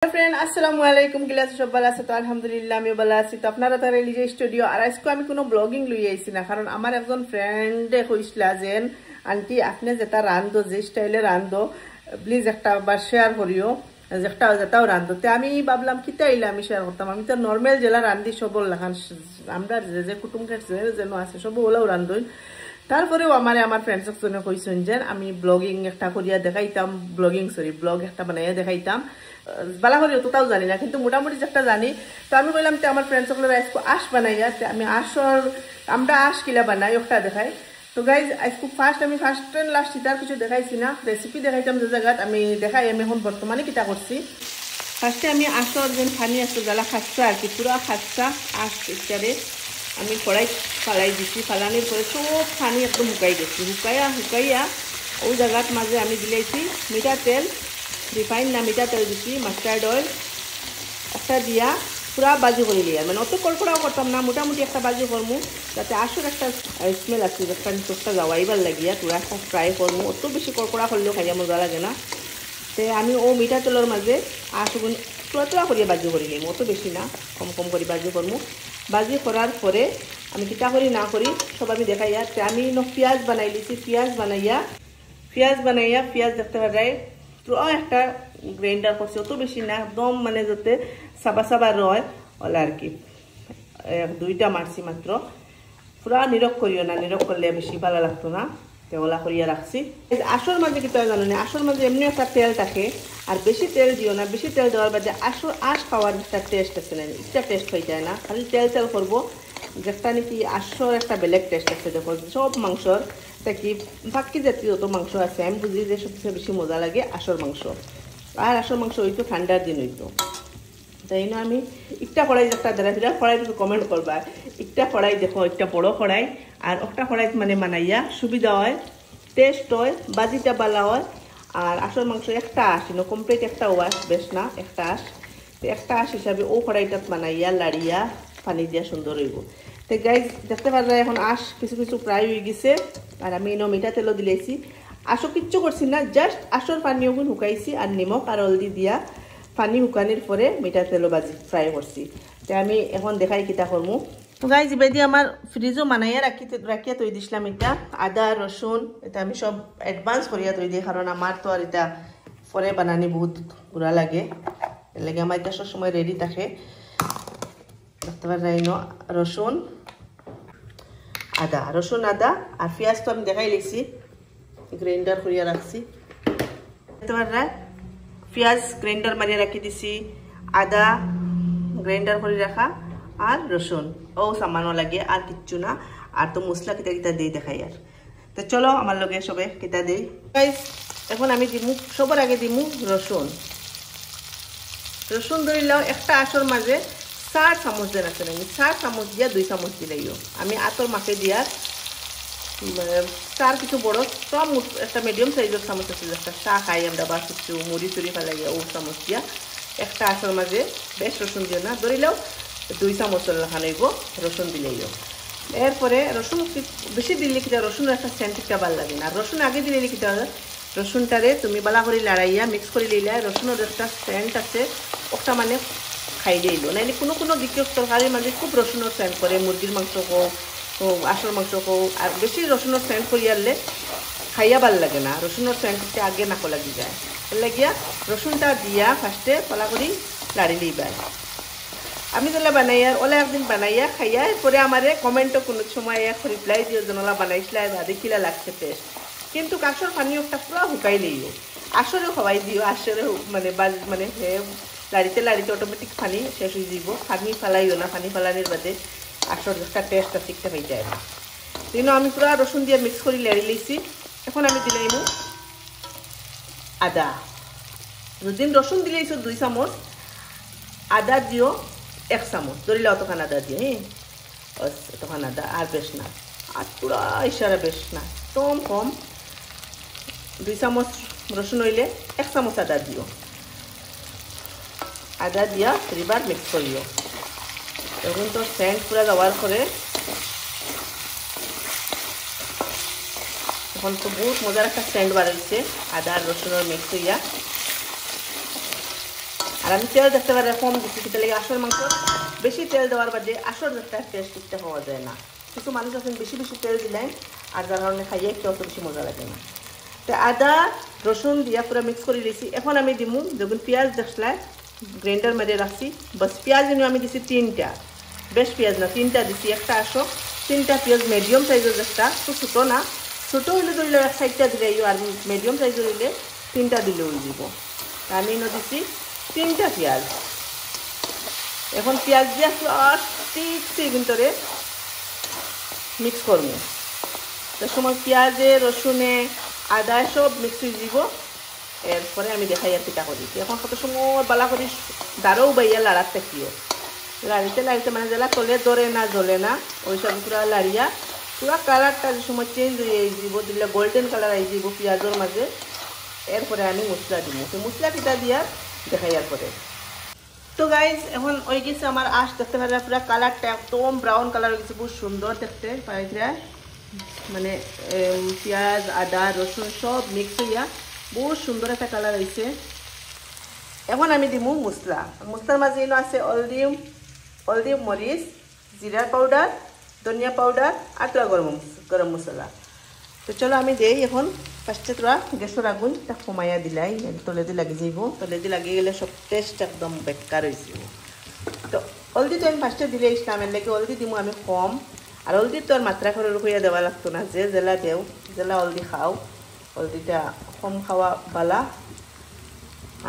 Friend আসসালামু আলাইকুম কিলা সব ভালো আছে তো আলহামদুলিল্লাহ আমি ভালো আছি তো আপনারা তার লিজে স্টুডিও আর আজকে আমি কোনো ব্লগিং লই আইছি না কারণ আমার একজন ফ্রেন্ডে কইছলা যে আন্টি আপনি যেটা রান্ধো যে স্টাইলে রান্ধো প্লিজ একটা বার শেয়ার করিও যেটা যেটাও রান্ধো তে আমি ভাবলাম কিতা আইলা আমি শেয়ার করতাম আমি তো নরমাল জেলা রান্ধি সবল লাখান আমরা যে কুটুমকের যেন আছে সব ওলাও রান্ধই তারপরেও আমার ফ্রেন্ডস জনে কইছেন যে আমি ব্লগিং একটা করিয়া দেখাইতাম ব্লগ একটা বানাইয়া দেখাইতাম বালা করি অতটাও জানি না কিন্তু মোটামুটি যেটা জানি তো আমি কইলাম যে আমার ফ্রেন্ডস সকলের আজকে আশ বানাইয়া আমি আমরা আশ কিলা বানাই ওটা দেখাই তো গাইজ আজকে আমি ফার্স্ট এন্ড লাস্ট ইতার কিছু দেখাইছি না রেসিপি দেখাইতাম যে জায়গাত আমি দেখাই আমি এখন বর্তমানে কিতা করছি ফার্স্টে আমি আশর যে পানি আছে জ্বালা খাচ্ছা আর কি পুরা খাচ্ছা আশ ইত্যাদি আমি কড়াই ফালাই দিছি ফালানির পরে সব পানি একদম শুকাই গেছি শুকাইয়া ওই জায়গাত মাঝে আমি দিলাইছি মিঠা তেল রিফাইন না মিঠা তেল দিছি মাস্টার্ড অয়েল একটা দিয়া পুরা বাজি করে লিয়া মানে অত কড়কড়াও করতাম না মোটামুটি একটা বাজি করমু যাতে আসর একটা স্মেল আছে একটা নিচটা যাওয়াইবার লাগিয়া পুরা একটা ফ্রাই করমু অত বেশি কড়কড়া করলেও খাইয়া মজা লাগে না তে আমি ও মিঠা তেলের মাঝে আশগুন পুরা করিয়া বাজি করে নিম অত বেশি না কম কম করে বাজি করমু বাজি করার পরে আমি কিতা করি না করি সব আমি দেখাইয়া তে আমি পেঁয়াজ বানাই লিছি পেঁয়াজ বানাইয়া পেঁয়াজ দেখতে পারাই পুরো একটা গ্রাইন্ডার করছে অত বেশি না একদম মানে যাতে সাবা রয় ওলা আর কি দুইটা মারছি মাত্র পুরা নিরক করিও না নিরক করলে বেশি ভালো লাগতো না তো ওলা করিয়া রাখছি আসর মাঝে কি তাই জানো না আসর মাঝে এমনি একটা তেল থাকে আর বেশি তেল দিও না বেশি তেল দেওয়ার বাদে আশ খাওয়ার একটা টেস্ট আছে না একটা টেস্ট হয়ে যায় না খালি তেল করবো যেটা নাকি আসর একটা বেলেগ টেস্ট আছে দেখো সব মাংসর কি বাকি জাতীয় যত মাংস আছে আমি বুঝি যে সবচেয়ে বেশি মজা লাগে আসর মাংস আর আসর মাংস হইতো ঠান্ডার দিন হইতো তাই না আমি একটা কড়াই একটা দেড়া কড়াই তুমি কমেন্ট করবা একটা কড়াই দেখো একটা বড় কড়াই আর একটা কড়াই মানে বানাইয়া সুবিধা হয় টেস্ট হয় বাজিটা বালা হয় আর আসর মাংস একটা আস কমপ্লিট একটা ওয়াশ বেশ না একটা আস হিসাবে ও কড়াইটাত বানাইয়া লাড়িয়া পানি দিয়া সুন্দর হইব তো গাইজ দেখতে পারা এখন আশ কিছু প্রায় হয়ে গেছে আর আমি মিঠা তেলও দিলেছি আশো কিচ্ছু করছি না জাস্ট আসর পানি ওগুন শুকাইছি আর নিমখ আর হলদি দিয়া পানি শুকানির পরে মিঠা তেলও বাজি ফ্রাই করছি তো আমি এখন দেখাই কিতা করমু তো গাইজ এবার দিয়ে আমার ফ্রিজও বানাইয়া রাখিয়া তৈ দিছিলাম এটা আদা রসুন এটা আমি সব অ্যাডভান্স করিয়া তৈ দিই কারণ আমার তো আর এটা পরে বানানি বহুত বুড়া লাগে এর লাগে আমার এটা সবসময় রেডি থাকে দেখতে পারেন রসুন আদা আর পেঁয়াজ তো আমি দেখাই লিখছি গ্রাইন্ডার করিয়া রাখছি দেখতে পারেন পেঁয়াজ গ্রাইন্ডার মারিয়া রাখি দিছি আদা গ্রাইন্ডার করে রাখা আর রসুন ও সামানো লাগে আর কিচ্ছু না আর তো মশলা কিতা দিই দেখাই আর তো চলো আমার লগে সবে কিতা দিই এখন আমি দিমু সবার আগে দিমু রসুন ধরিলাও একটা আসর মাঝে 4 চামচ দেন আছে আমি 4 চামচ দিয়া 2 চামচ দিলাইও আমি আতর মাকে দিয়ার 4 কিছু বড় সব একটা মিডিয়াম সাইজের চামচ আছে একটা চা খাই আমরা বা কিছু মুড়ি চুরি ফেলাইয়া ও চামচ দিয়া একটা আসর মাঝে বেশ রসুন দিও না ধরিলেও 2 চামচ খানাইব রসুন দিলেইও এরপরে রসুন বেশি দিলে কিনা রসুনের একটা সেন্টটা ভালো লাগে না রসুন আগে দিলে কিনা রসুনটারে তুমি বালা করে লাড়াইয়া মিক্স করে লইলে রসুনের একটা সেন্ট আছে ওটা মানে খাই দিল নাইলে কোনো দ্বিতীয় তরকারির মাঝে খুব রসুনের সেন্ট করে মুরগির মাংস হোক আসর মাংস হোক আর বেশি রসুনের সেন্ট করিয়ালে খাইয়া ভাল লাগে না রসুনের সেন্টটা আগে নাকো লাগি যায় লাগিয়া রসুনটা দিয়া ফার্স্টে পলা করি লাড়ি লইবাই আমি যেটা বানাইয়ার ওলা একদিন বানাইয়া খাইয়া পরে আমার কমেন্টও কোনো সময় এক রিপ্লাই দিও জনলা বানাইছিলা দেখিলা লাগছে টেস্ট কিন্তু কাশর পানি একটা পুরো শুকাই লইও আসরে খাওয়াই দিও আসরে মানে লাড়িতে অটোমেটিক পানি শেষ হয়ে যাব পানি ফালাইও না পানি ফালানির বাদে আসর একটা টেস্ট ঠিকটা হয়ে যায় না কিন্তু আমি পুরো রসুন দিয়ে মিক্স করে লাড়ি লইছি এখন আমি দিলাইমু আদা যদিন রসুন দিলেইছো 2 চামচ আদা দিও 1 চামচ ধরিলে অতখান আদা দিয়ে অতখান আদা আর বেশ না আর পুরা ইশারা বেশ না একদম কম 2 চামচ রসুন হইলে 1 চামচ আদা দিও আদা দিয়া এবার মিক্স করিও এখন তো সেন্ট পুরা যাওয়ার পরে এখন তো বহুত মজার একটা সেন্ট বাড়াইছে আদা আর রসুনের মিক্স হইয়া আর আমি তেল দেখতে পারি কম দিচ্ছি, সেটা লাগে আসল মাংস বেশি তেল দেওয়ার বাদে আসল একটা টেস্ট ঠিকটা পাওয়া যায় না। কিছু মানুষ আছেন বেশি বেশি তেল দিলেন আর যার কারণে খাইয়ে একটু অত বেশি মজা লাগে না। তো আদা রসুন দিয়া পুরো মিক্স করে দিয়েছি। এখন আমি দিমু যখন পেঁয়াজ দেখলাই গ্রাইন্ডার মেরে রাখছি, বাস পেঁয়াজ আমি দিছি 3টা, বেশ পেঁয়াজ না 3টা দিছি, একটা আসো 3টা পেঁয়াজ মিডিয়াম সাইজের, একটা তো ছোটো না, ছোটো হইলে ধরলে 1 সাইডটা দিলে আর মিডিয়াম সাইজের হইলে 3টা দিলে হয়ে যাব। আমি দিছি 3টা পেঁয়াজ। এখন পেঁয়াজ দিয়ে ঠিক ভিতরে মিক্স করবো। তো সময় পেঁয়াজে রসুনে আদা সব মিক্স হয়ে দিব। এরপরে আমি দেখাই আর পিঠা করি। এখন কত সময় বালা করি দাঁড়াও বাইয়া লাড়ার থাকিও, লাড়িতে লাড়িতে মানে যেলা তলে ধরে না জ্বলে না ওই সব পুরা লাড়িয়া পুরা কালারটা যে সময় চেঞ্জ হয়ে যাব, দিলে গোল্ডেন কালার আই যাব পেঁয়াজের মাঝে। এরপরে আমি মশলা দিব, তো মশলা পিঠা দিয়া দেখাই আর পরে। তো গাইজ এখন ওই গেছে আমার আঁশ দেখতে পারে পুরা কালারটা একদম ব্রাউন কালার হয়ে গেছে, বহুত সুন্দর দেখতে পাই যায়, মানে পেঁয়াজ আদা রসুন সব মিক্স হইয়া বহুত সুন্দর একটা কালার হয়েছে। এখন আমি দিব মশলা। মশলার মাঝে এনে আছে হলদি মরিচ জিরার পাউডার ধনিয়া পাউডার আর তোরা গরম মশলা। তো চলো আমি দেই। এখন ফার্স্টে তোরা গ্যাসের আগুনটা কমাইয়া দিলাই, তলেদি লাগি যাইব, তলেদি লাগি গেলে সব টেস্ট একদম বেকার হয়েছে। তো হলদিটা আমি ফার্স্টে দিলে ইসলামের লাগে হলদি দিব আমি কম, আর হলদি তো আর মাত্রা করে রুখিয়া দেওয়া লাগতো না, যে জেলা দেও জেলা হলদি খাও, হলদিটা কম খাওয়া বালা।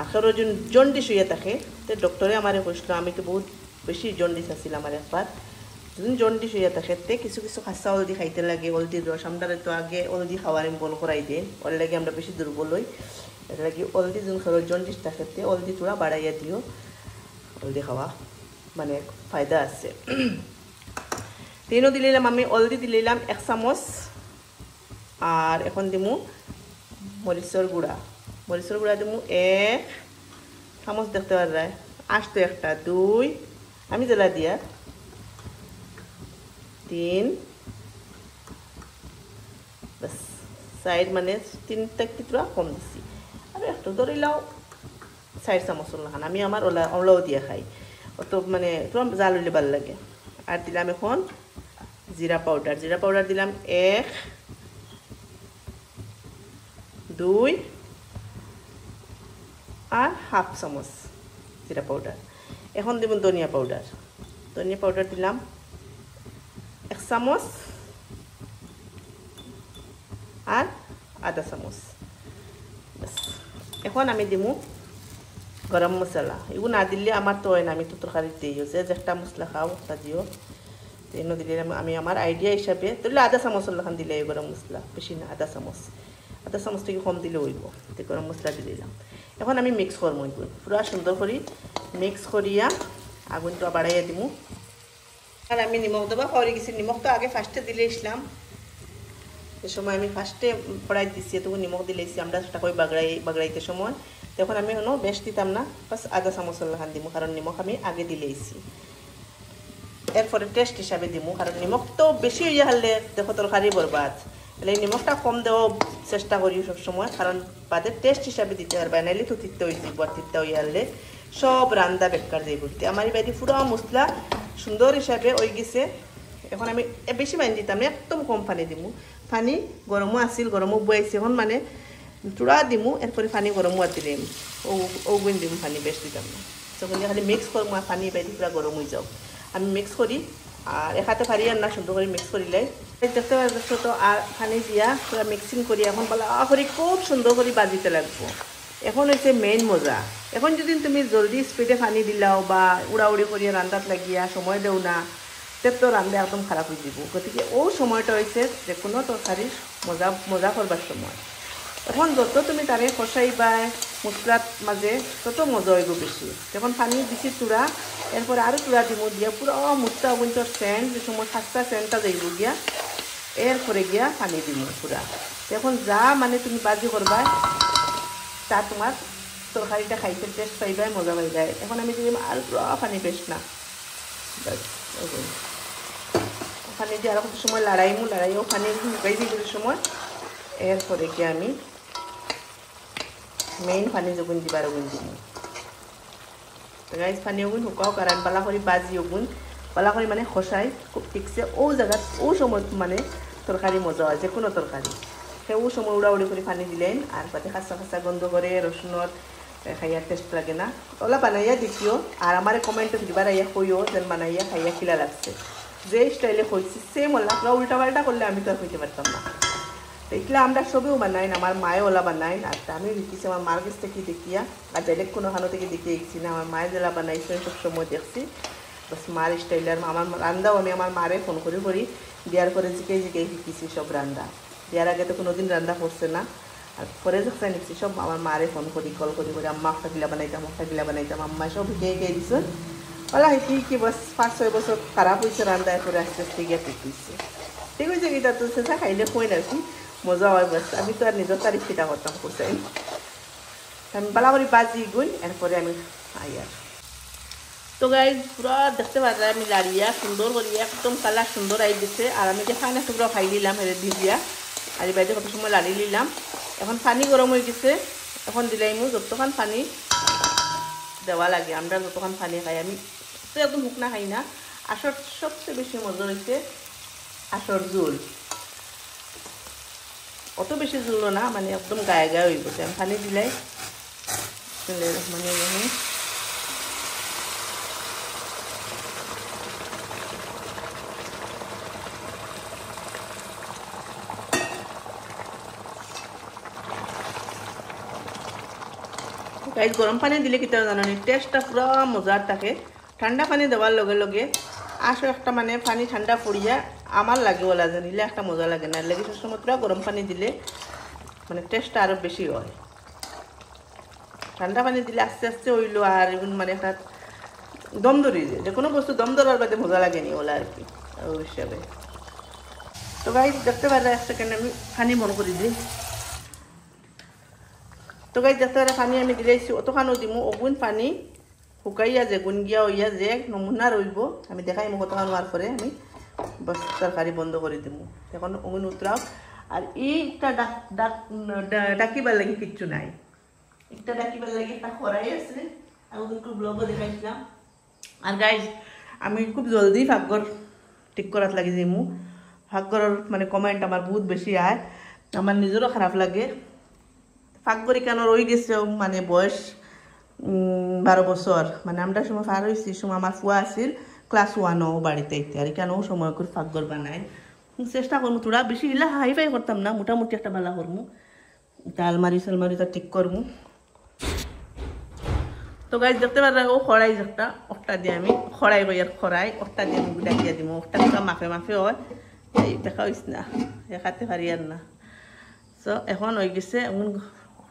আখেরও জন্ডিস হইয়া থাকে, তো ডক্টরে আমার কইছিল, আমি তো বহুত বেশি জন্ডিস আছিল আমার একবার, যদি জন্ডিস হইয়া থাকে তে কিছু কিছু খাসা হলদি খাইতে লাগে, হলদির রস। আমরা তো আগে হলদি খাওয়ার আমি বল করাই দিই, ওর লাগে আমরা বেশি দুর্বল হই, এর লাগে হলদি যখন খাওয়া জন্ডিস থাকে তে হলদি তোরা বাড়াইয়া দিও, হলদি খাওয়া মানে ফায়দা আছে। তিনও দিলাম আমি হলদি দিলাম 1 চামচ, আর এখন দিমু মরিচের গুঁড়া দিমু 1 চামচ দেখতে পার যায়, আস্ত একটা 2 আমি জেলা দিয়া 3 বাস সাইড মানে 3টা কিতরা কম দিছি, আর একটু ধরিলাও 4 চামচ লাগান। আমি আমার ওলাও দিয়া খাই, অত মানে তোমার জাল হইলে ভাল লাগে। আর দিলাম এখন জিরা পাউডার দিলাম 1 2 আর হাফ চামচ জিরা পাউডার। এখন দিব ধনিয়া পাউডার দিলাম 1 চামচ আর আধা চামচ। এখন আমি দিব গরম মশলা, এগুলো না দিলে আমার তো হয় না, আমি তো তরকারি দিই যে একটা মশলা খাও একটা দিও, এনে দিলে আমি আমার আইডিয়া হিসাবে তাহলে আধা চামচ লাখান দিলে গরম মশলা, বেশি না আধা চামচ থেকে কম দিলে হইব, তো গরম মশলা দিলাম। এখন আমি মিক্স করবো, এগুলো পুরা সুন্দর করে মিক্স করিয়া আগুনটা বাড়াইয়া দিব। আর আমি নিমখ দেবা পাউরি গেছি, নিমখটা আগে ফার্স্টে দিলে ইসলাম, এ সময় আমি ফার্স্টে পড়াই দিছি, তবু নিমখ দিলেছি আমরা সেটা করে বাগড়াইতে সময়, তখন আমি কোনো বেশ দিতাম না, বাস আধা চামচ লাখান দিব, কারণ নিমখ আমি আগে দিলেইছি। এরপরে টেস্ট হিসাবে দিব, কারণ নিমখ তো বেশি হইয়া হারলে দেখো তরকারি বরবাদ, তাহলে নিমখটা কম দেওয়া চেষ্টা করি সবসময়, কারণ বাদের টেস্ট হিসাবে দিতে পারবে, নাইলে তো তিত্তে হয়ে যাব, আর তিত্তা হইয়া হারলে সব রান্দা বেকার যাই বলতে। আমার এই বাড়ি পুরো মশলা সুন্দর হিসাবে হয়ে গেছে। এখন আমি বেশি পানি দিতাম না, একদম কম পানি দিব, পানি গরমও আসিল, গরমও বইছে, এখন মানে চূড়া দিমু, এরপরে পানি গরমও আর দিলাম ওগুন দিম, পানি বেশ দিতাম না, তখন খালি মিক্স করবো, পানি বাইরে পুরা গরম হয়ে যাও। আমি মিক্স করি আর এখাতে পারি আর না সুন্দর করে মিক্স করিলে দেখতে পাচ্ছ তো, আর পানি দিয়া পুরা মিক্সিং করি এখন বলা করে খুব সুন্দর করে বাজিতে লাগবো। এখন হচ্ছে মেইন মজা। এখন যদি তুমি জলদি স্পিডে পানি দিলাও বা উড়াউড়ি করিয়া রান্নাত লাগিয়া সময় দেও না, তো রান্না একদম খারাপ হয়ে যাব। গতিকে ও সময়টা হয়েছে যে কোনো তরকারির মজা করবার সময়। এখন যত তুমি তারে কষাইবা মশলার মাঝে তত মজা হইব বেশি। যখন পানি দিছি চূড়া, এরপরে আরও চূড়া দিব দিয়া পুরো মশলা অগুনটার সেন্ট, যে সময় খাস্তা সেন্টটা যাইব গিয়া, এরপরে গিয়া পানি দিব পুরা। এখন যা মানে তুমি বাজি করবা তা তোমার তরকারিটা খাইতে টেস্ট পাইবাই, মজা পাইবাই। এখন আমি দিলাম আর পুরো পানি বেশ না, পানি দিয়ে আরো কত সময় লড়াইও পানি শুকাই দিই সময়। এরপরে গিয়ে আমি মেইন পানি যখন দিবার ওগুন দিব, গাইজ পানী অগুণ শুকাও কাৰণ বালা কৰি বাজি অগুণ বালা কৰি মানে খসাই খুব ঠিকছে ও জায়গাত ও সময়ত মানে তরকারি মজা হয় যে কোনো তরকারি সেই সময় উড়াউড়ি করে পানি দিলেন আর পাতে খাসা খাসা গন্ধ করে রসুনের খাইয়া টেস্ট লাগে না ওলা বানাইয়া দেখিও আর আমার কমেন্টে দিবার আইয়া কইও যেন বানাইয়া খাইয়া খিলা লাগছে যে স্টাইলে কইছি সেম ওলা পুরো উল্টা পাল্টা করলে আমি তো আর কইতে পারতাম না এগুলো আমরা সবেও বানাই আমার মায়ে ওলা বানাই আর আমি দেখিছি আমার মার কাছ থেকে দেখিয়া আর বেলেগ কোনো খানো থেকে দেখিয়ে দেখছি না আমার মায়ের জেলা বানাইছে সব সময় দেখছি বাস মার স্টাইলের আমার রান্নাও আমি আমার মারে ফোন করি বিয়ার পরে জিকে শিখেছি সব রান্না বিয়ার আগে তো কোনোদিন রান্না করছে না আর পরে যখন নিচ্ছি সব আমার মারে ফোন করি কল করি আম্মা একটা গিলা বানাইতাম আম্মা সব শিখে দিছে ওলা শিখি কি বাস 5-6 বছর খারাপ হয়েছে রান্না এরপরে আস্তে আস্তে গিয়ে ঠিক হয়েছে ঠিক হয়েছে গিটা তো সেটা খাইলে কই না কি মজা হয় বাস আমি তো আর নিজের তারিখ কিটা করতাম কোথায় আমি বালা করে বাজি গুণ এরপরে আমি খাই আর তো গাইজ পুরো দেখতে পারা আমি লাড়িয়া সুন্দর করিয়া একদম কালার সুন্দর আই দিছে আর আমি যে খাই না সেগুলো খাই নিলাম হেরে দিয়া আর এই বাইরে কত সময় লাড়ি নিলাম এখন পানি গরম হয়ে গেছে এখন দিলাইমু যতক্ষণ পানি দেওয়া লাগে আমরা যতক্ষণ পানি খাই আমি তো একদম শুকনা খাই না আসর সবচেয়ে বেশি মজা হয়েছে আসর জোল অত বেশি জোলও না মানে একদম গায়ে গায়ে হয়ে গেছে আমি পানি দিলাই মানে গাইজ গরম পানি দিলে কিতা জানি টেস্টটা পুরো মজার থাকে ঠান্ডা পানি দেওয়ার লগে লগে আসো একটা মানে পানি ঠান্ডা পড়িয়া আমার লাগে ওলা জানিলে একটা মজা লাগে না লাগে সবসময় পুরো গরম পানি দিলে মানে টেস্টটা আরও বেশি হয় ঠান্ডা পানি দিলে আস্তে আস্তে হইলো আর মানে একটা দম ধরিয়ে যায় যে কোনো বস্তু দম ধরার বাদে মজা লাগেনি ওলা আর কি ওই হিসাবে তো গাইজ দেখতে পারলে এক সেকেন্ড আমি পানি মন করে দিই তো গাইজ দেখতে পারে পানি আমি দিলেছি অতখানো দিমু অগুণ পানি শুকাইয়া যে গুণ গিয়া হইয়া যে নমুনা রইব আমি দেখাই মোক অতখান হওয়ার পরে আমি বস তরকারি বন্ধ করে দিমু এখন অগুণ উতরাও আর এইটা ডাকিবার লাগে কিচ্ছু নাই একটা ডাকিবার লাগে একটা খরাই আছে আর ওদের ব্লগও দেখাইছিলাম আর গাইজ আমি খুব জলদি ভাগ্যর ঠিক করার লাগে যে মু ভাগ্যর মানে কমেন্ট আমার বহুত বেশি আয় আমার নিজেরও খারাপ লাগে ফাঁকগরি কেন রয়ে গেছে মানে বয়স 12 বছর মানে আমরা সময় পার হয়েছি সময় আমার ফুয়া আছিল ক্লাস 1 বাড়িতে আর কেন সময় করে ফাঁকগর বানাই চেষ্টা করবো তোরা বেশি ইলা হাই ফাই করতাম না মোটামুটি একটা বালা করবো আলমারি তো ঠিক করবো তো গাইজ দেখতে পারা ও খড়াই একটা একটা দিয়ে আমি খড়াই বই আর খড়াই একটা দিয়ে আমি ডাকিয়া দিব একটা মাফে মাফে হয় এই দেখা হয়েছে না দেখাতে পারি আর না তো এখন হয়ে গেছে এমন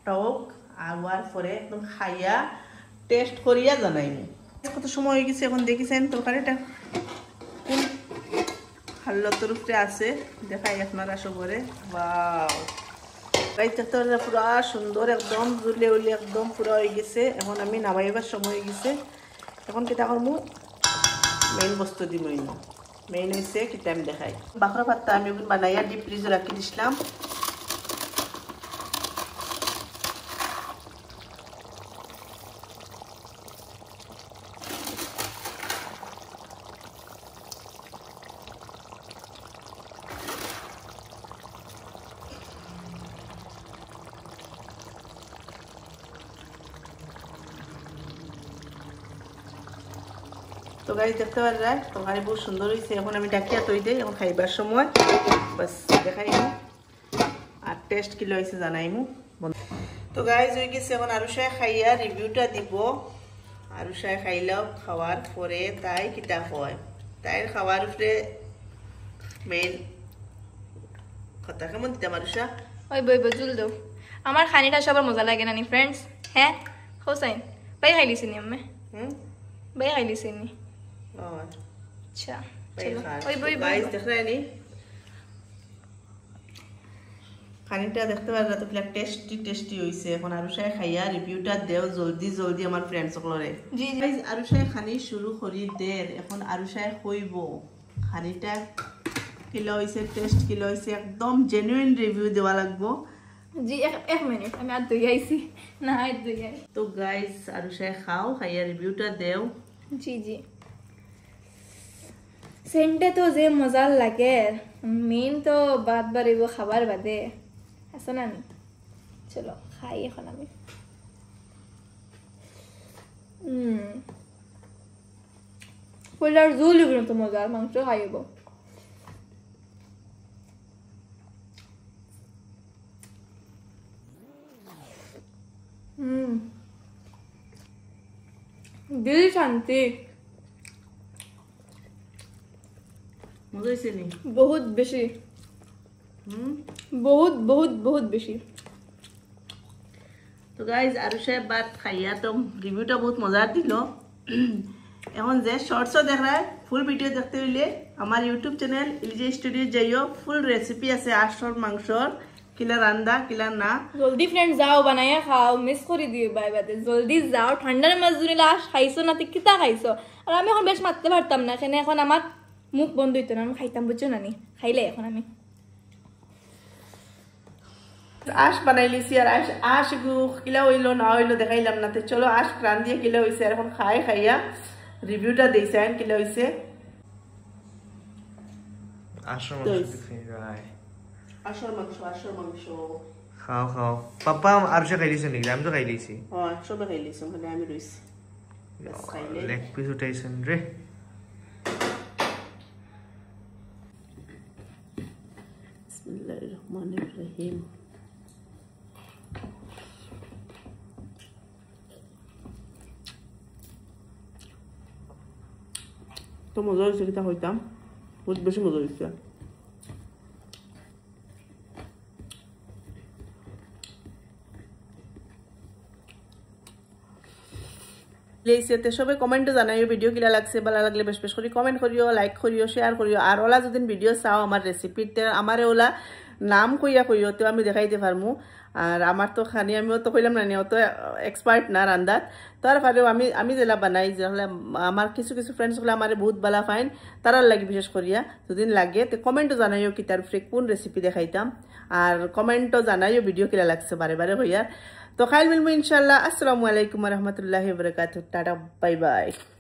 হোক আর হওয়ার পরে একদম খাইয়া টেস্ট করিয়া জানাইনি কত সময় হয়ে গেছে এখন দেখেছেন তরকারিটা কোন হাল্লতর উপরে আছে দেখাই আপনারা সবরে ওয়াও গাইতে তো পুরা সুন্দর একদম জুলে উলে একদম পুরা হয়ে গেছে এখন আমি নামাইবার সময় হয়ে গেছে এখন কিতা করবো মেইন বস্তু দিব মেইন হয়েছে কিতা আমি দেখাই বাখরা ভাতটা আমি বানাইয়া ডিপ ফ্রিজে রাখি দিছিলাম তো গাইজ দেখতে পারা তরকারি বহুত সুন্দর হয়েছে এখন আমি ডাকিয়া তৈ দিই এখন খাইবার সময় বাস দেখাইমু আর টেস্ট কি হয়েছে জানাইমু তো গাইজ হয়ে গেছে এখন আরুষায় খাইয়া রিভিউটা দিব আরুষায় খাইলাও খাওয়ার পরে তাই কিতা হয় তাইর খাওয়ার উপরে মেইন কথা কেমন দিতাম আরুষা ওই বই বুঝল দেও আমার খানিটা সবার মজা লাগে না নি ফ্রেন্ডস হ্যাঁ হোসাইন ভাই খাইলিছি নি আমি ভাই খাইলিছি নি अच्छा ওই বই গাইস দেখ रहे নি খানিটা দেখতে পারলা তো প্লাক টেস্টি হইছে এখন আরুষায় খাইয়া রিভিউটা দেও জলদি আমার ফ্রেন্ডস সকলরে জি গাইস আরুষায় খানি শুরু করি দের এখন আরুষায় কইব খানিটা কিলো হইছে টেস্ট কিলো হইছে একদম জেনুইন রিভিউ দেওয়া লাগবো জি এক মিনিট আমি আর ধুই আইছি না হাত ধুই আই তো গাইস আরুষায় খাও খাইয়া রিভিউটা দেও জি জি সেন্টে তো যে মজার লাগে মেইন তো বাদ বাড়িব খাবার বাদে আছে না চলো খাই এখন আমি পোলার জুল তো মজার মাংস খাইব দিল শান্তি মজা হয়েছে নি বহুত বেশি বহুত বহুত বহুত বেশি তো গাইজ আরুষায় বাদ খাইয়া তো রিভিউটা বহুত মজার দিল এখন যে শর্টসও দেখায় ফুল ভিডিও দেখতে হইলে আমার ইউটিউব চ্যানেল ইলিজে স্টুডিও যাইও ফুল রেসিপি আছে আঁশর মাংসর কিলা রান্দা কিলা না জলদি ফ্রেন্ড যাও বানাইয়া খাও মিস করে দিও বাই বাদে জলদি যাও ঠান্ডার মাছ জুড়ে লাশ খাইছো না কিতা খাইছো আর আমি এখন বেশ মারতে পারতাম না এখানে এখন আমার মুখ বন্ধ হইতো না আমি খাইতাম বুঝছো না নি খাইলে এখন আমি আঁশ বানাই লিছি আর আঁশ কিলা হইলো না হইলো দেখাইলাম না তো চলো আঁশ রান দিয়ে কিলা হয়েছে আর এখন খাইয়া রিভিউটা দিয়েছেন কিলা হয়েছে আঁশর মাংস খাও খাও পাপা আরুষা খাই লিছো নাকি আমি তো খাই লিছি সবে খাই লিছি ওখানে আমি রয়েছি লেগ পিস উঠাইছেন রে বিসমিল্লাহির রহমানির রহিম তো মজা হয়েছে কিতা হইতাম বহুত বেশি মজা হয়েছে সবাই কমেন্টে জানাইও ভিডিও কিলা লাগছে ভালো লাগলে বেশ বেশ করে কমেন্ট করিও লাইক করিও শেয়ার করিও আর ওলা যদি ভিডিও চাও আমার রেসিপিতে আমার ওলা নাম কইয়া কইও তো আমি দেখাইতে পারমু আর আমার তো খানি আমিও তো কইলাম না অত এক্সপার্ট না রান্দাত তারপরেও আমি যেলা বানাই যেগুলো আমার কিছু কিছু ফ্রেন্ডসগুলো আমার বহুত ভালো ফাইন তারার লাগে বিশেষ করিয়া যদি লাগে তো কমেন্টও জানাইও কি তার কোন রেসিপি দেখাইতাম আর কমেন্টও জানাইও ভিডিও কিলা লাগছে বারে বারে হইয়া তো খাইল মিলমু ইনশাল্লাহ আসসালামু আলাইকুম রহমতুল্লাহি ওয়া বারাকাতুহু টাটা বাই বাই